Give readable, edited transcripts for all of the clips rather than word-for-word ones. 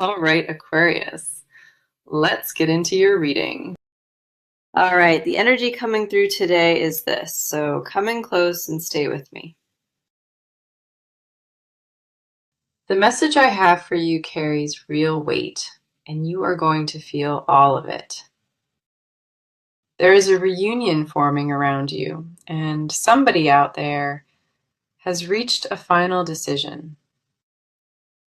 All right, Aquarius, let's get into your reading. All right, the energy coming through today is this, so come in close and stay with me. The message I have for you carries real weight, and you are going to feel all of it. There is a reunion forming around you, and somebody out there has reached a final decision.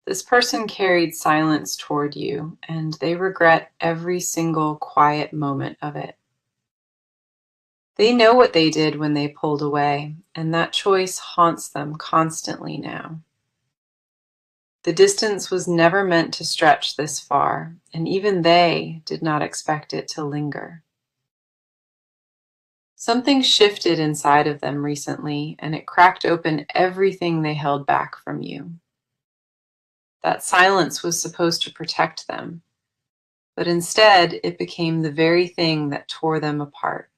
This person carried silence toward you, and they regret every single quiet moment of it. They know what they did when they pulled away, and that choice haunts them constantly now. The distance was never meant to stretch this far, and even they did not expect it to linger. Something shifted inside of them recently, and it cracked open everything they held back from you. That silence was supposed to protect them, but instead it became the very thing that tore them apart.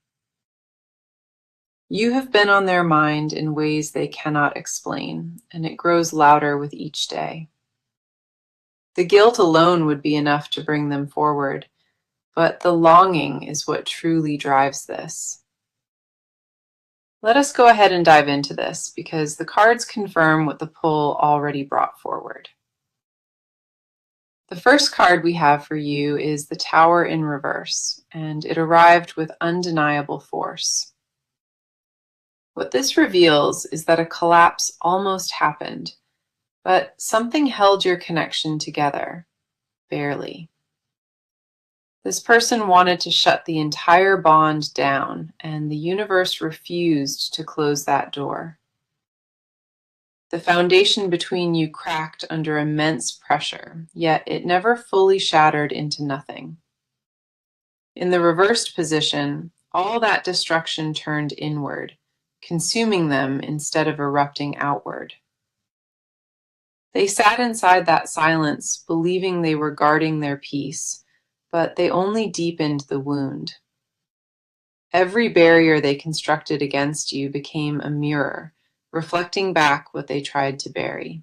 You have been on their mind in ways they cannot explain, and it grows louder with each day. The guilt alone would be enough to bring them forward, but the longing is what truly drives this. Let us go ahead and dive into this, because the cards confirm what the pull already brought forward. The first card we have for you is the Tower in reverse, and it arrived with undeniable force. What this reveals is that a collapse almost happened, but something held your connection together, barely. This person wanted to shut the entire bond down, and the universe refused to close that door. The foundation between you cracked under immense pressure, yet it never fully shattered into nothing. In the reversed position, all that destruction turned inward, consuming them instead of erupting outward. They sat inside that silence, believing they were guarding their peace, but they only deepened the wound. Every barrier they constructed against you became a mirror, reflecting back what they tried to bury.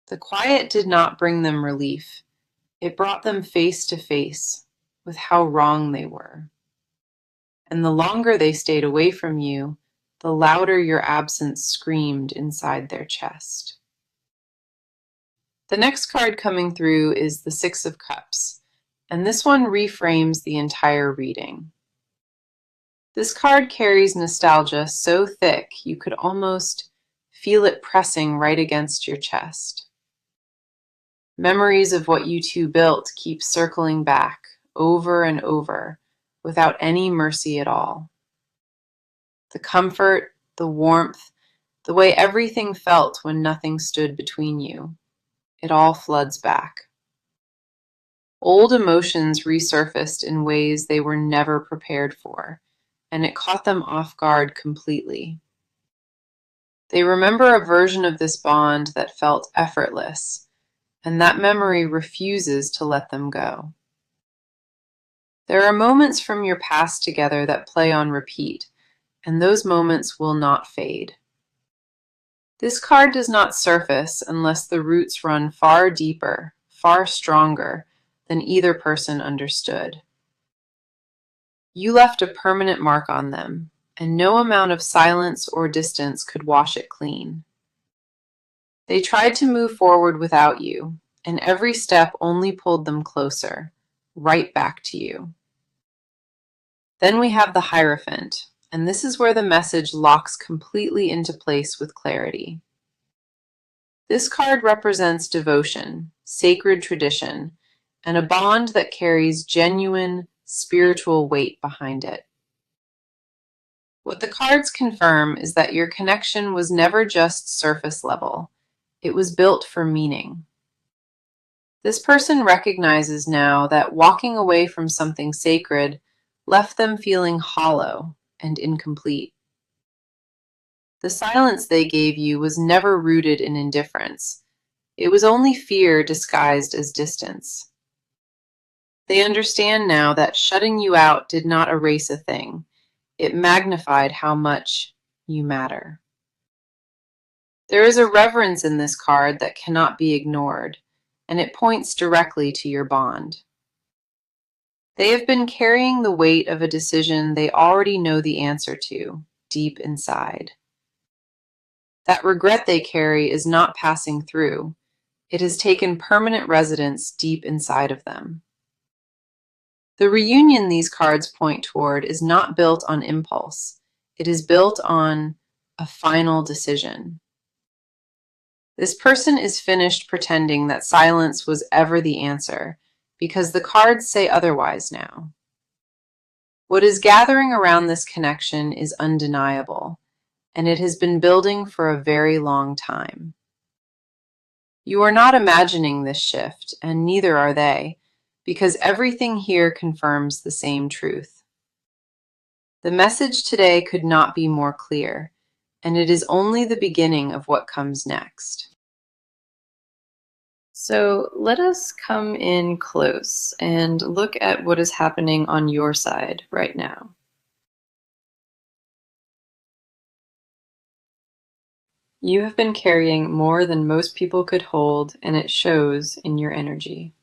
The quiet did not bring them relief. It brought them face to face with how wrong they were. And the longer they stayed away from you, the louder your absence screamed inside their chest. The next card coming through is the Six of Cups, and this one reframes the entire reading. This card carries nostalgia so thick you could almost feel it pressing right against your chest. Memories of what you two built keep circling back over and over without any mercy at all. The comfort, the warmth, the way everything felt when nothing stood between you. It all floods back. Old emotions resurfaced in ways they were never prepared for, and it caught them off guard completely. They remember a version of this bond that felt effortless, and that memory refuses to let them go. There are moments from your past together that play on repeat, and those moments will not fade. This card does not surface unless the roots run far deeper, far stronger than either person understood. You left a permanent mark on them, and no amount of silence or distance could wash it clean. They tried to move forward without you, and every step only pulled them closer, right back to you. Then we have the Hierophant, and this is where the message locks completely into place with clarity. This card represents devotion, sacred tradition, and a bond that carries genuine spiritual weight behind it. What the cards confirm is that your connection was never just surface level. It was built for meaning. This person recognizes now that walking away from something sacred left them feeling hollow and incomplete. The silence they gave you was never rooted in indifference. It was only fear disguised as distance. They understand now that shutting you out did not erase a thing. It magnified how much you matter. There is a reverence in this card that cannot be ignored, and it points directly to your bond. They have been carrying the weight of a decision they already know the answer to, deep inside. That regret they carry is not passing through. It has taken permanent residence deep inside of them. The reunion these cards point toward is not built on impulse. It is built on a final decision. This person is finished pretending that silence was ever the answer, because the cards say otherwise now. What is gathering around this connection is undeniable, and it has been building for a very long time. You are not imagining this shift, and neither are they, because everything here confirms the same truth. The message today could not be more clear, and it is only the beginning of what comes next. So let us come in close and look at what is happening on your side right now. You have been carrying more than most people could hold, and it shows in your energy.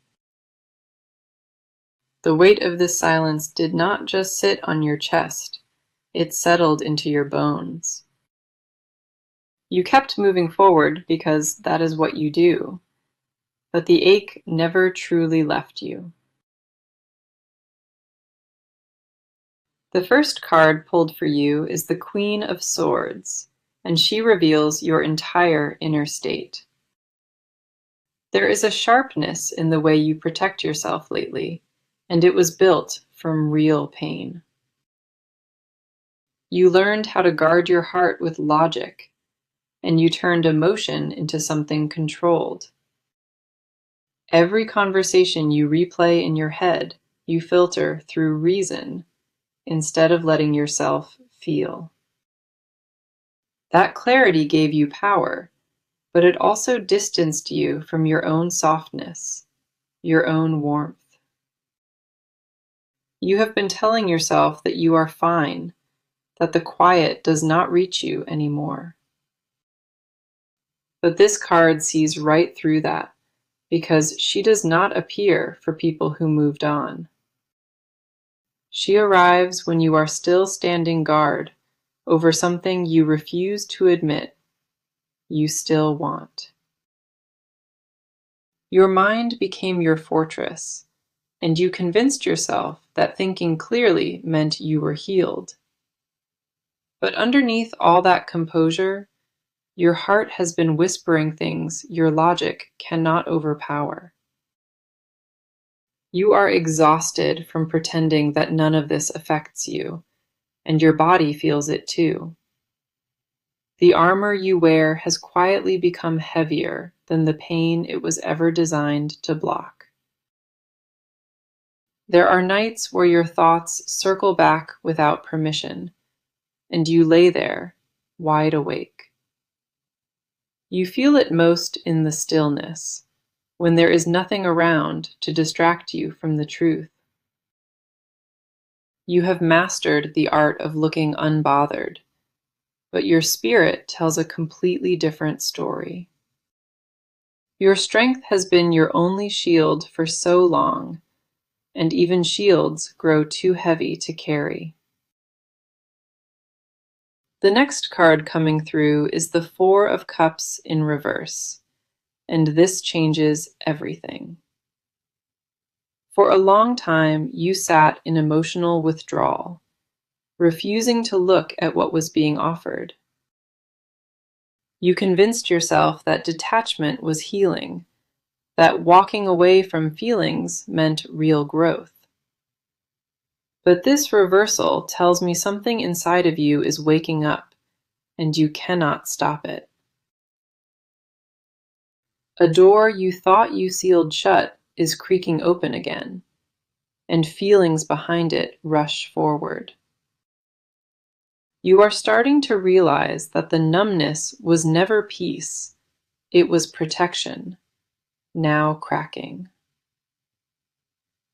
The weight of this silence did not just sit on your chest, it settled into your bones. You kept moving forward because that is what you do, but the ache never truly left you. The first card pulled for you is the Queen of Swords, and she reveals your entire inner state. There is a sharpness in the way you protect yourself lately, and it was built from real pain. You learned how to guard your heart with logic, and you turned emotion into something controlled. Every conversation you replay in your head, you filter through reason instead of letting yourself feel. That clarity gave you power, but it also distanced you from your own softness, your own warmth. You have been telling yourself that you are fine, that the quiet does not reach you anymore. But this card sees right through that, because she does not appear for people who moved on. She arrives when you are still standing guard over something you refuse to admit you still want. Your mind became your fortress, and you convinced yourself that thinking clearly meant you were healed. But underneath all that composure, your heart has been whispering things your logic cannot overpower. You are exhausted from pretending that none of this affects you, and your body feels it too. The armor you wear has quietly become heavier than the pain it was ever designed to block. There are nights where your thoughts circle back without permission, and you lay there, wide awake. You feel it most in the stillness, when there is nothing around to distract you from the truth. You have mastered the art of looking unbothered, but your spirit tells a completely different story. Your strength has been your only shield for so long, and even shields grow too heavy to carry. The next card coming through is the Four of Cups in reverse, and this changes everything. For a long time, you sat in emotional withdrawal, refusing to look at what was being offered. You convinced yourself that detachment was healing, that walking away from feelings meant real growth. But this reversal tells me something inside of you is waking up, and you cannot stop it. A door you thought you sealed shut is creaking open again, and feelings behind it rush forward. You are starting to realize that the numbness was never peace, it was protection, now cracking.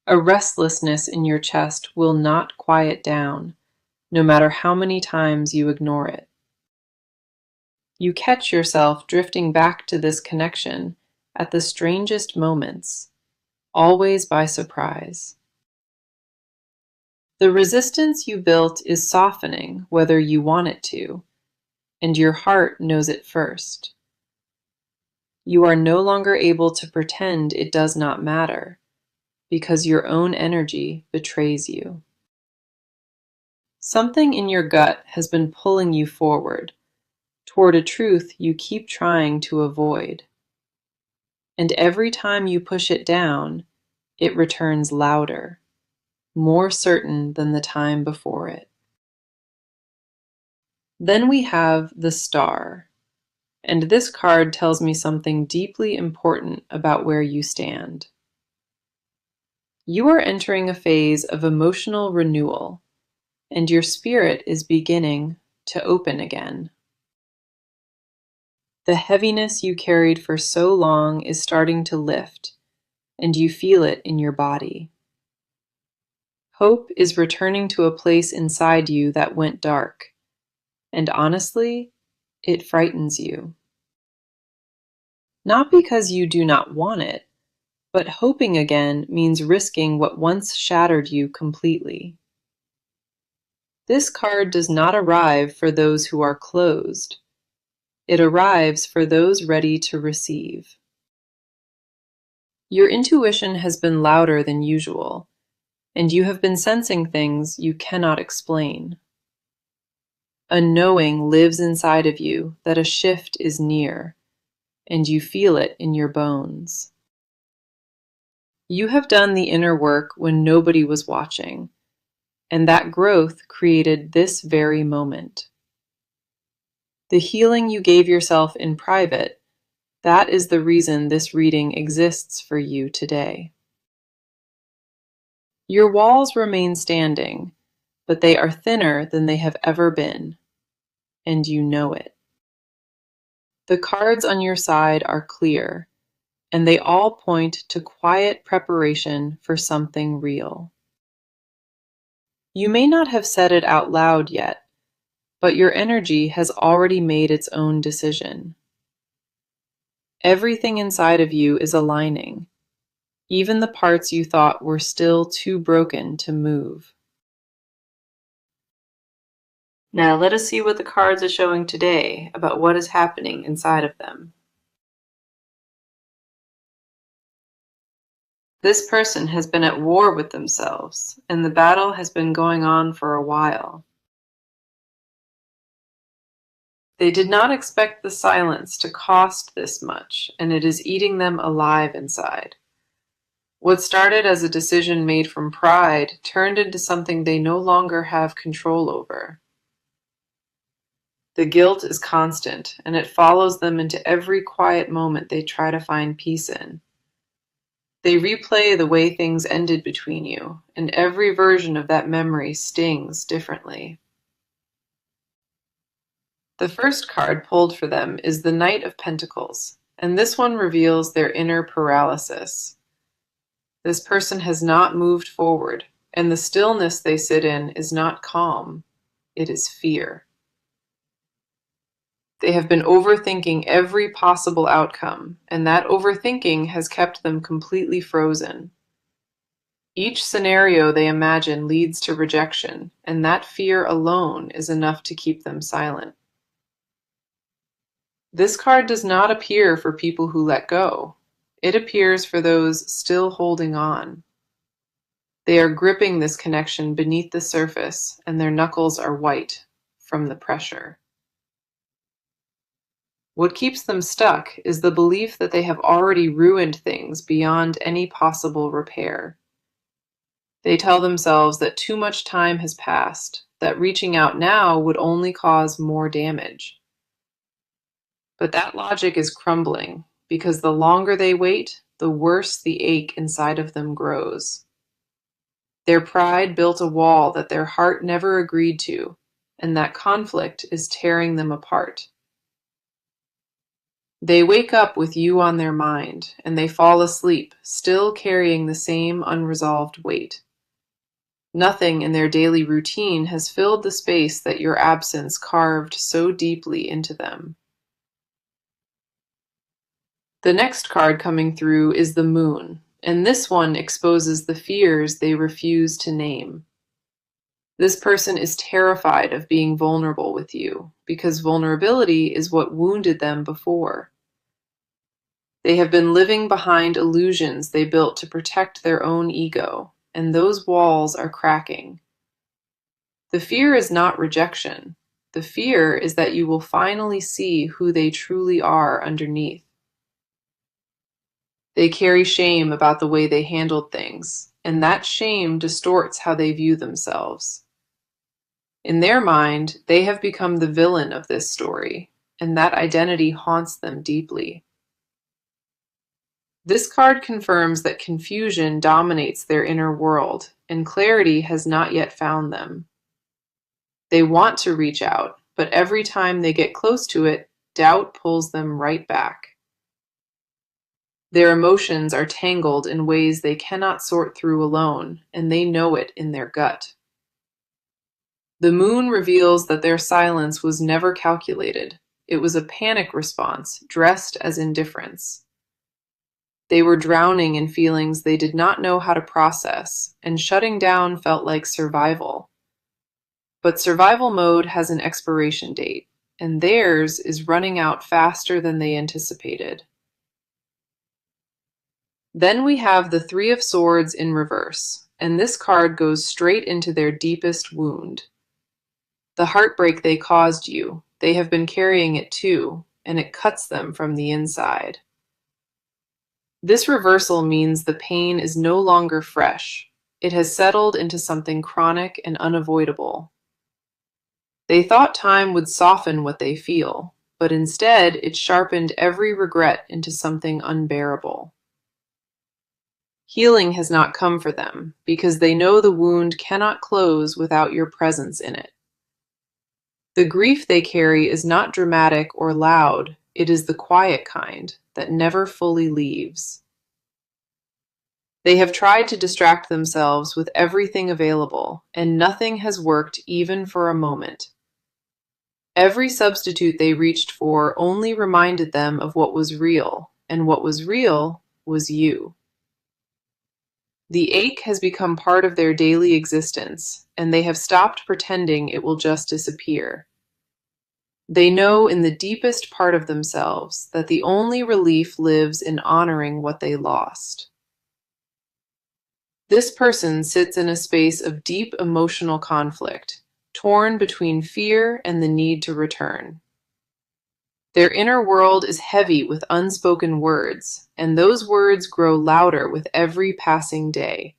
A restlessness in your chest will not quiet down, no matter how many times you ignore it. You catch yourself drifting back to this connection at the strangest moments, always by surprise. The resistance you built is softening whether you want it to, and your heart knows it first. You are no longer able to pretend it does not matter, because your own energy betrays you. Something in your gut has been pulling you forward, toward a truth you keep trying to avoid. And every time you push it down, it returns louder, more certain than the time before it. Then we have the Star, and this card tells me something deeply important about where you stand. You are entering a phase of emotional renewal, and your spirit is beginning to open again. The heaviness you carried for so long is starting to lift, and you feel it in your body. Hope is returning to a place inside you that went dark, and honestly, it frightens you. Not because you do not want it, but hoping again means risking what once shattered you completely. This card does not arrive for those who are closed. It arrives for those ready to receive. Your intuition has been louder than usual, and you have been sensing things you cannot explain. A knowing lives inside of you that a shift is near, and you feel it in your bones. You have done the inner work when nobody was watching, and that growth created this very moment. The healing you gave yourself in private, that is the reason this reading exists for you today. Your walls remain standing, but they are thinner than they have ever been, and you know it. The cards on your side are clear, and they all point to quiet preparation for something real. You may not have said it out loud yet, but your energy has already made its own decision. Everything inside of you is aligning, even the parts you thought were still too broken to move. Now let us see what the cards are showing today about what is happening inside of them. This person has been at war with themselves, and the battle has been going on for a while. They did not expect the silence to cost this much, and it is eating them alive inside. What started as a decision made from pride turned into something they no longer have control over. The guilt is constant, and it follows them into every quiet moment they try to find peace in. They replay the way things ended between you, and every version of that memory stings differently. The first card pulled for them is the Knight of Pentacles, and this one reveals their inner paralysis. This person has not moved forward, and the stillness they sit in is not calm, it is fear. They have been overthinking every possible outcome, and that overthinking has kept them completely frozen. Each scenario they imagine leads to rejection, and that fear alone is enough to keep them silent. This card does not appear for people who let go. It appears for those still holding on. They are gripping this connection beneath the surface, and their knuckles are white from the pressure. What keeps them stuck is the belief that they have already ruined things beyond any possible repair. They tell themselves that too much time has passed, that reaching out now would only cause more damage. But that logic is crumbling, because the longer they wait, the worse the ache inside of them grows. Their pride built a wall that their heart never agreed to, and that conflict is tearing them apart. They wake up with you on their mind, and they fall asleep, still carrying the same unresolved weight. Nothing in their daily routine has filled the space that your absence carved so deeply into them. The next card coming through is the Moon, and this one exposes the fears they refuse to name. This person is terrified of being vulnerable with you because vulnerability is what wounded them before. They have been living behind illusions they built to protect their own ego, and those walls are cracking. The fear is not rejection. The fear is that you will finally see who they truly are underneath. They carry shame about the way they handled things, and that shame distorts how they view themselves. In their mind, they have become the villain of this story, and that identity haunts them deeply. This card confirms that confusion dominates their inner world, and clarity has not yet found them. They want to reach out, but every time they get close to it, doubt pulls them right back. Their emotions are tangled in ways they cannot sort through alone, and they know it in their gut. The Moon reveals that their silence was never calculated. It was a panic response dressed as indifference. They were drowning in feelings they did not know how to process, and shutting down felt like survival. But survival mode has an expiration date, and theirs is running out faster than they anticipated. Then we have the Three of Swords in reverse, and this card goes straight into their deepest wound. The heartbreak they caused you, they have been carrying it too, and it cuts them from the inside. This reversal means the pain is no longer fresh. It has settled into something chronic and unavoidable. They thought time would soften what they feel, but instead it sharpened every regret into something unbearable. Healing has not come for them because they know the wound cannot close without your presence in it. The grief they carry is not dramatic or loud, it is the quiet kind that never fully leaves. They have tried to distract themselves with everything available, and nothing has worked even for a moment. Every substitute they reached for only reminded them of what was real, and what was real was you. The ache has become part of their daily existence, and they have stopped pretending it will just disappear. They know in the deepest part of themselves that the only relief lives in honoring what they lost. This person sits in a space of deep emotional conflict, torn between fear and the need to return. Their inner world is heavy with unspoken words, and those words grow louder with every passing day.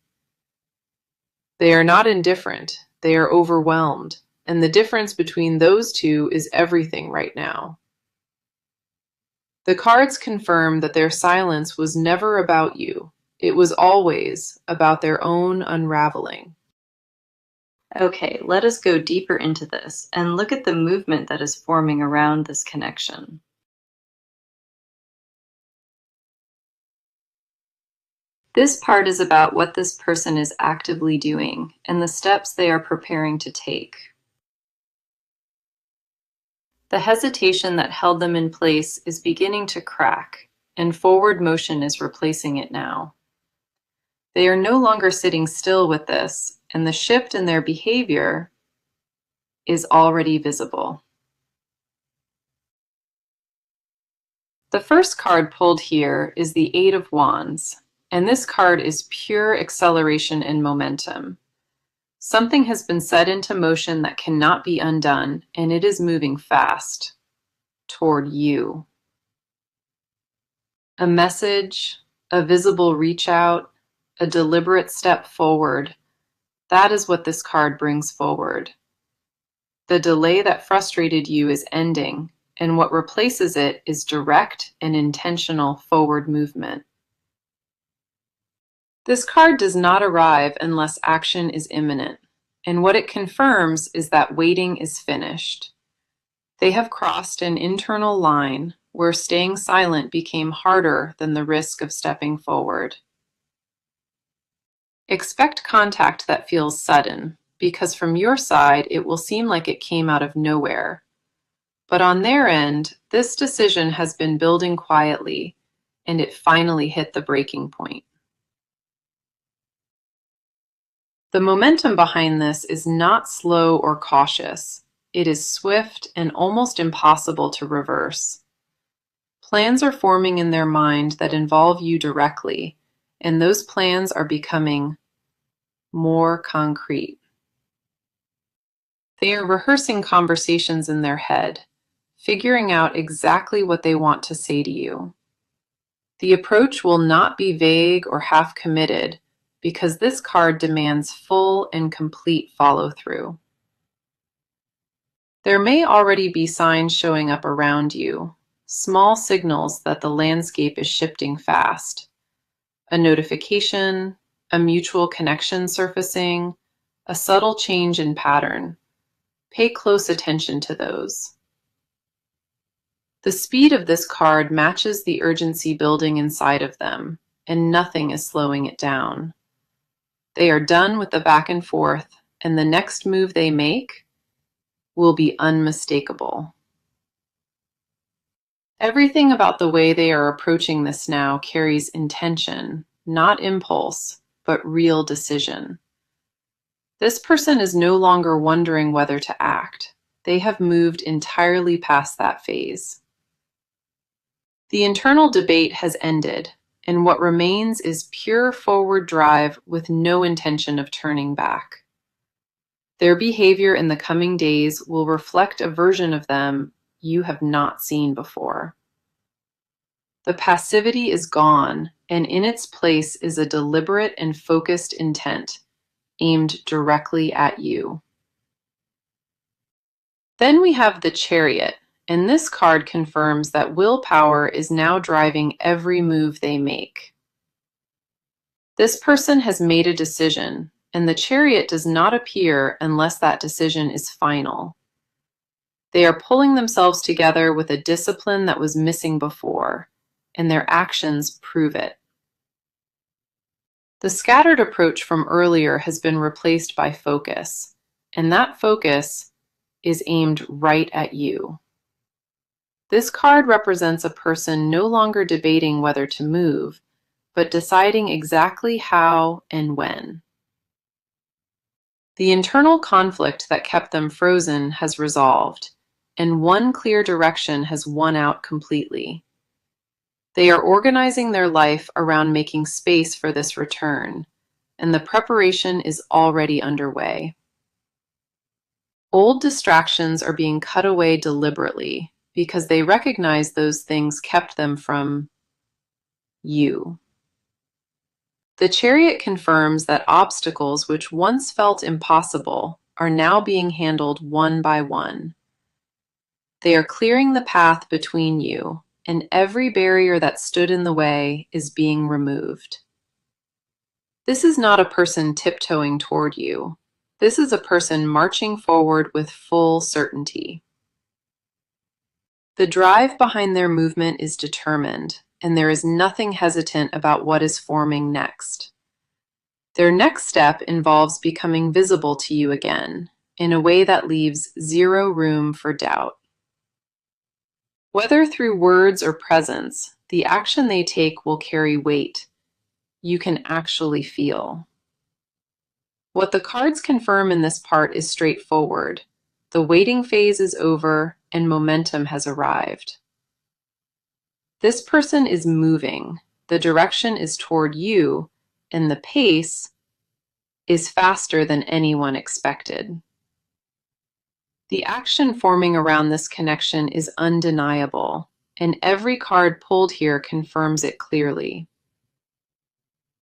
They are not indifferent, they are overwhelmed, and the difference between those two is everything right now. The cards confirm that their silence was never about you. It was always about their own unraveling. Okay, let us go deeper into this and look at the movement that is forming around this connection. This part is about what this person is actively doing and the steps they are preparing to take. The hesitation that held them in place is beginning to crack, and forward motion is replacing it now. They are no longer sitting still with this, and the shift in their behavior is already visible. The first card pulled here is the Eight of Wands, and this card is pure acceleration and momentum. Something has been set into motion that cannot be undone, and it is moving fast toward you. A message, a visible reach out, a deliberate step forward. That is what this card brings forward. The delay that frustrated you is ending, and what replaces it is direct and intentional forward movement. This card does not arrive unless action is imminent, and what it confirms is that waiting is finished. They have crossed an internal line where staying silent became harder than the risk of stepping forward. Expect contact that feels sudden, because from your side it will seem like it came out of nowhere. But on their end, this decision has been building quietly, and it finally hit the breaking point. The momentum behind this is not slow or cautious. It is swift and almost impossible to reverse. Plans are forming in their mind that involve you directly, and those plans are becoming more concrete. They are rehearsing conversations in their head, figuring out exactly what they want to say to you. The approach will not be vague or half committed because this card demands full and complete follow through. There may already be signs showing up around you, small signals that the landscape is shifting fast. A notification, a mutual connection surfacing, a subtle change in pattern. Pay close attention to those. The speed of this card matches the urgency building inside of them, and nothing is slowing it down. They are done with the back and forth, and the next move they make will be unmistakable. Everything about the way they are approaching this now carries intention, not impulse, but real decision. This person is no longer wondering whether to act. They have moved entirely past that phase. The internal debate has ended, and what remains is pure forward drive with no intention of turning back. Their behavior in the coming days will reflect a version of them you have not seen before. The passivity is gone, and in its place is a deliberate and focused intent aimed directly at you. Then we have the Chariot, and this card confirms that willpower is now driving every move they make. This person has made a decision, and the Chariot does not appear unless that decision is final. They are pulling themselves together with a discipline that was missing before, and their actions prove it. The scattered approach from earlier has been replaced by focus, and that focus is aimed right at you. This card represents a person no longer debating whether to move, but deciding exactly how and when. The internal conflict that kept them frozen has resolved, and one clear direction has won out completely. They are organizing their life around making space for this return, and the preparation is already underway. Old distractions are being cut away deliberately because they recognize those things kept them from you. The Chariot confirms that obstacles which once felt impossible are now being handled one by one. They are clearing the path between you, and every barrier that stood in the way is being removed. This is not a person tiptoeing toward you. This is a person marching forward with full certainty. The drive behind their movement is determined, and there is nothing hesitant about what is forming next. Their next step involves becoming visible to you again, in a way that leaves zero room for doubt. Whether through words or presence, the action they take will carry weight. You can actually feel. What the cards confirm in this part is straightforward. The waiting phase is over and momentum has arrived. This person is moving. The direction is toward you, and the pace is faster than anyone expected. The action forming around this connection is undeniable, and every card pulled here confirms it clearly.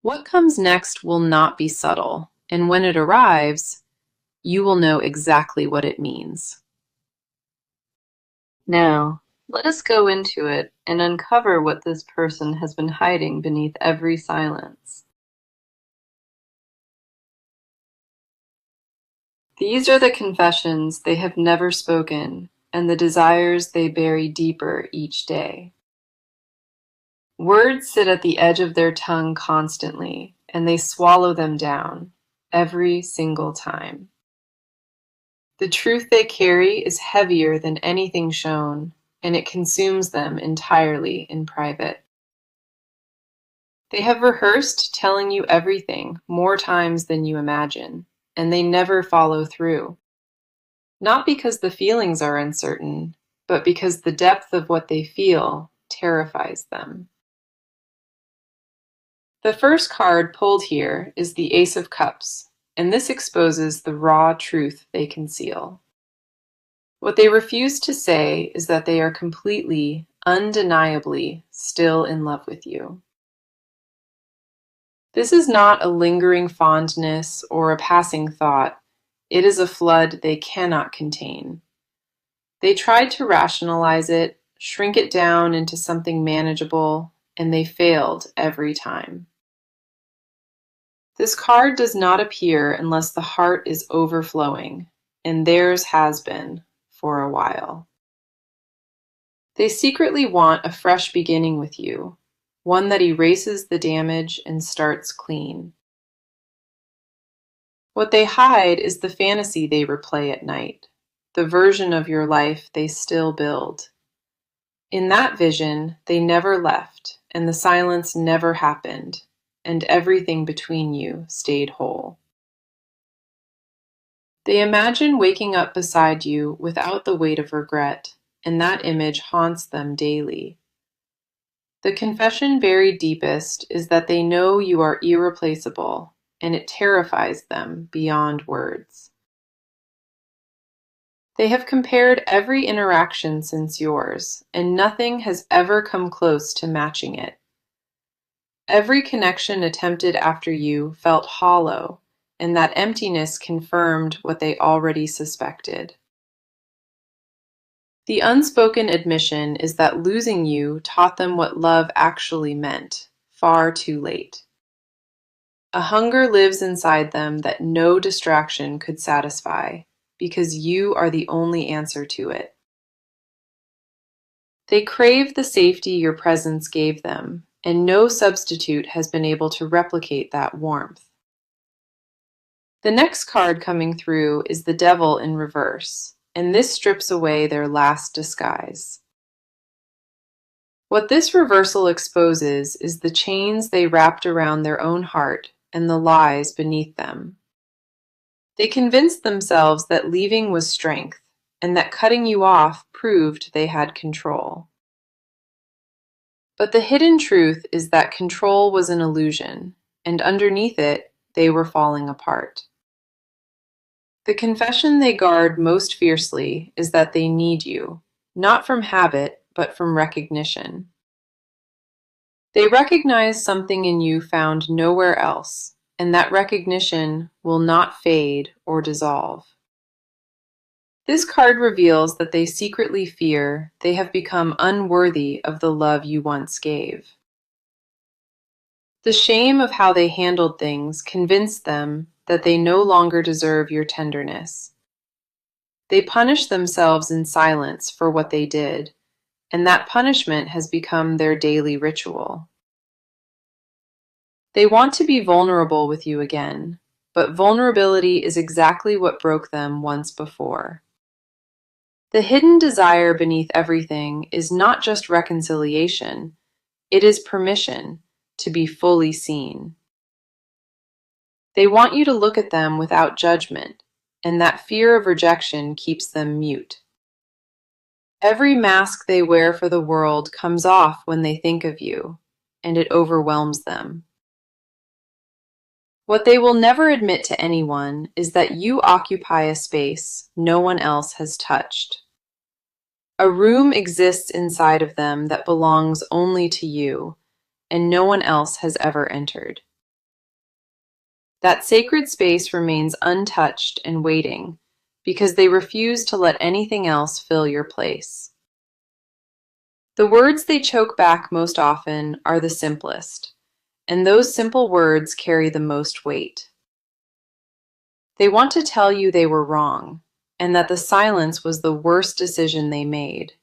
What comes next will not be subtle, and when it arrives, you will know exactly what it means. Now, let us go into it and uncover what this person has been hiding beneath every silence. These are the confessions they have never spoken, and the desires they bury deeper each day. Words sit at the edge of their tongue constantly, and they swallow them down, every single time. The truth they carry is heavier than anything shown, and it consumes them entirely in private. They have rehearsed telling you everything more times than you imagine, and they never follow through. Not because the feelings are uncertain, but because the depth of what they feel terrifies them. The first card pulled here is the Ace of Cups, and this exposes the raw truth they conceal. What they refuse to say is that they are completely, undeniably still in love with you. This is not a lingering fondness or a passing thought. It is a flood they cannot contain. They tried to rationalize it, shrink it down into something manageable, and they failed every time. This card does not appear unless the heart is overflowing, and theirs has been for a while. They secretly want a fresh beginning with you, one that erases the damage and starts clean. What they hide is the fantasy they replay at night, the version of your life they still build. In that vision, they never left, and the silence never happened, and everything between you stayed whole. They imagine waking up beside you without the weight of regret, and that image haunts them daily. The confession buried deepest is that they know you are irreplaceable, and it terrifies them beyond words. They have compared every interaction since yours, and nothing has ever come close to matching it. Every connection attempted after you felt hollow, and that emptiness confirmed what they already suspected. The unspoken admission is that losing you taught them what love actually meant, far too late. A hunger lives inside them that no distraction could satisfy, because you are the only answer to it. They crave the safety your presence gave them, and no substitute has been able to replicate that warmth. The next card coming through is the Devil in reverse, and this strips away their last disguise. What this reversal exposes is the chains they wrapped around their own heart and the lies beneath them. They convinced themselves that leaving was strength, and that cutting you off proved they had control. But the hidden truth is that control was an illusion, and underneath it, they were falling apart. The confession they guard most fiercely is that they need you, not from habit, but from recognition. They recognize something in you found nowhere else, and that recognition will not fade or dissolve. This card reveals that they secretly fear they have become unworthy of the love you once gave. The shame of how they handled things convinced them that they no longer deserve your tenderness. They punish themselves in silence for what they did, and that punishment has become their daily ritual. They want to be vulnerable with you again, but vulnerability is exactly what broke them once before. The hidden desire beneath everything is not just reconciliation, it is permission to be fully seen. They want you to look at them without judgment, and that fear of rejection keeps them mute. Every mask they wear for the world comes off when they think of you, and it overwhelms them. What they will never admit to anyone is that you occupy a space no one else has touched. A room exists inside of them that belongs only to you, and no one else has ever entered. That sacred space remains untouched and waiting because they refuse to let anything else fill your place. The words they choke back most often are the simplest, and those simple words carry the most weight. They want to tell you they were wrong, and that the silence was the worst decision they made.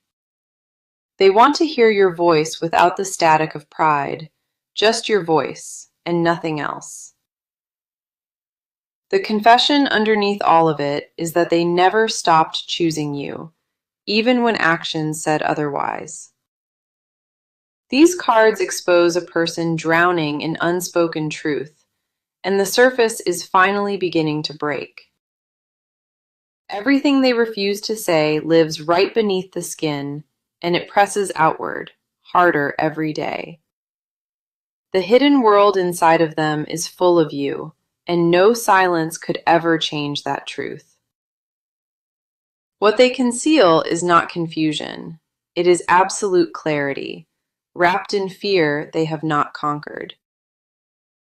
They want to hear your voice without the static of pride, just your voice and nothing else. The confession underneath all of it is that they never stopped choosing you, even when actions said otherwise. These cards expose a person drowning in unspoken truth, and the surface is finally beginning to break. Everything they refuse to say lives right beneath the skin, and it presses outward, harder every day. The hidden world inside of them is full of you, and no silence could ever change that truth. What they conceal is not confusion. It is absolute clarity, wrapped in fear they have not conquered.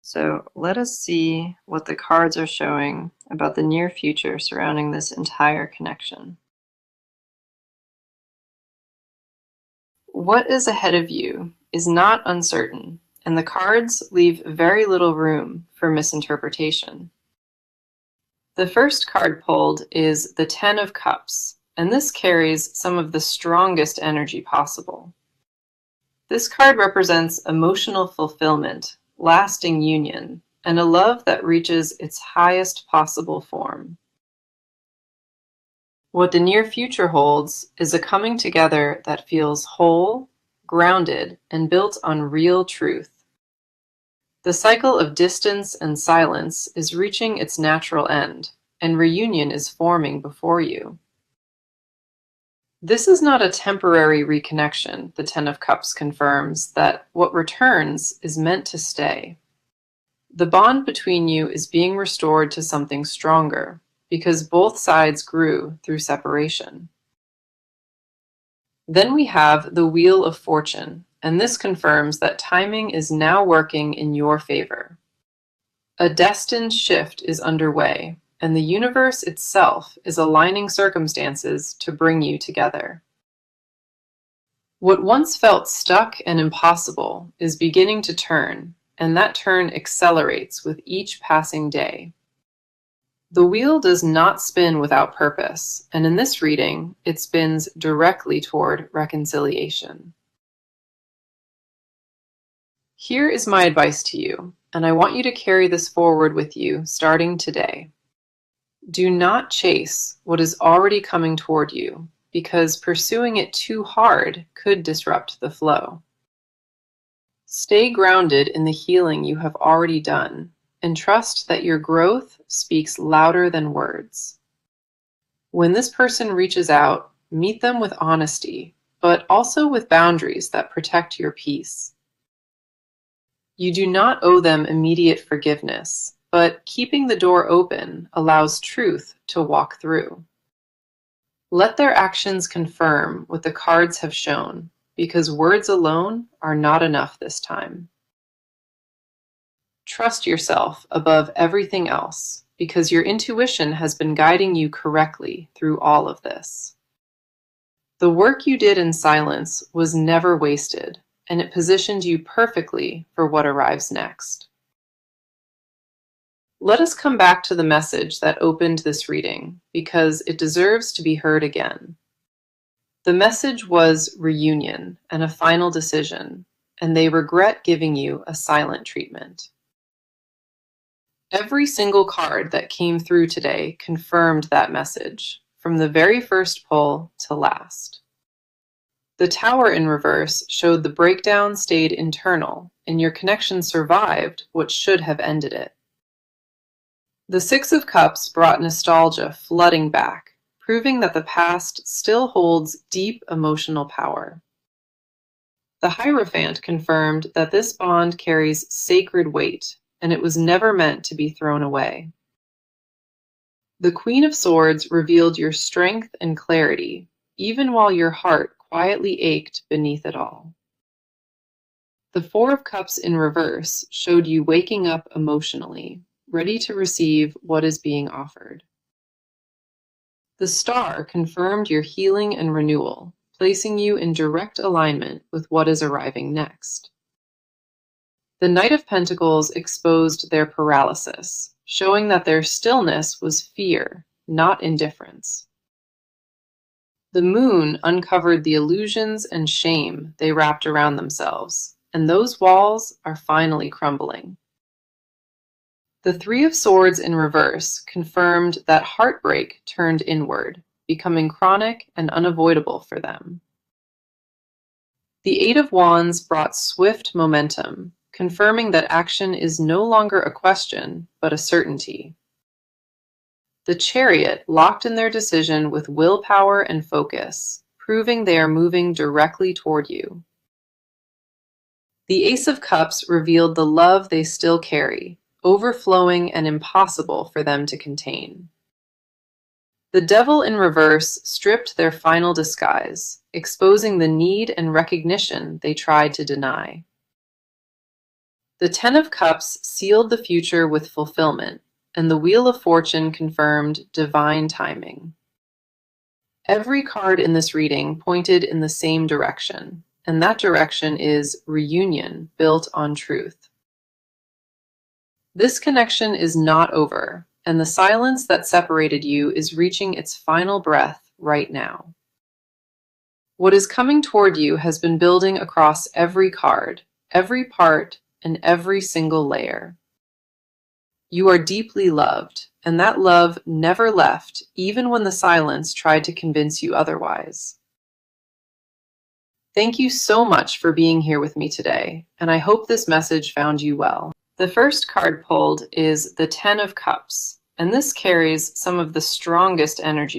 So let us see what the cards are showing about the near future surrounding this entire connection. What is ahead of you is not uncertain, and the cards leave very little room for misinterpretation. The first card pulled is the Ten of Cups, and this carries some of the strongest energy possible. This card represents emotional fulfillment, lasting union, and a love that reaches its highest possible form. What the near future holds is a coming together that feels whole, grounded, and built on real truth. The cycle of distance and silence is reaching its natural end, and reunion is forming before you. This is not a temporary reconnection, the Ten of Cups confirms that what returns is meant to stay. The bond between you is being restored to something stronger, because both sides grew through separation. Then we have the Wheel of Fortune, and this confirms that timing is now working in your favor. A destined shift is underway, and the universe itself is aligning circumstances to bring you together. What once felt stuck and impossible is beginning to turn, and that turn accelerates with each passing day. The wheel does not spin without purpose, and in this reading, it spins directly toward reconciliation. Here is my advice to you, and I want you to carry this forward with you starting today. Do not chase what is already coming toward you, because pursuing it too hard could disrupt the flow. Stay grounded in the healing you have already done, and trust that your growth speaks louder than words. When this person reaches out, meet them with honesty, but also with boundaries that protect your peace. You do not owe them immediate forgiveness, but keeping the door open allows truth to walk through. Let their actions confirm what the cards have shown, because words alone are not enough this time. Trust yourself above everything else, because your intuition has been guiding you correctly through all of this. The work you did in silence was never wasted, and it positioned you perfectly for what arrives next. Let us come back to the message that opened this reading, because it deserves to be heard again. The message was reunion and a final decision, and they regret giving you a silent treatment. Every single card that came through today confirmed that message, from the very first pull to last. The Tower in reverse showed the breakdown stayed internal, and your connection survived what should have ended it. The Six of Cups brought nostalgia flooding back, proving that the past still holds deep emotional power. The Hierophant confirmed that this bond carries sacred weight, and it was never meant to be thrown away. The Queen of Swords revealed your strength and clarity, even while your heart quietly ached beneath it all. The Four of Cups in reverse showed you waking up emotionally, ready to receive what is being offered. The Star confirmed your healing and renewal, placing you in direct alignment with what is arriving next. The Knight of Pentacles exposed their paralysis, showing that their stillness was fear, not indifference. The Moon uncovered the illusions and shame they wrapped around themselves, and those walls are finally crumbling. The Three of Swords in reverse confirmed that heartbreak turned inward, becoming chronic and unavoidable for them. The Eight of Wands brought swift momentum, confirming that action is no longer a question, but a certainty. The Chariot locked in their decision with willpower and focus, proving they are moving directly toward you. The Ace of Cups revealed the love they still carry, overflowing and impossible for them to contain. The Devil in reverse stripped their final disguise, exposing the need and recognition they tried to deny. The Ten of Cups sealed the future with fulfillment, and the Wheel of Fortune confirmed divine timing. Every card in this reading pointed in the same direction, and that direction is reunion built on truth. This connection is not over, and the silence that separated you is reaching its final breath right now. What is coming toward you has been building across every card, every part, and every single layer. You are deeply loved, and that love never left, even when the silence tried to convince you otherwise. Thank you so much for being here with me today, and I hope this message found you well. The first card pulled is the Ten of Cups, and this carries some of the strongest energy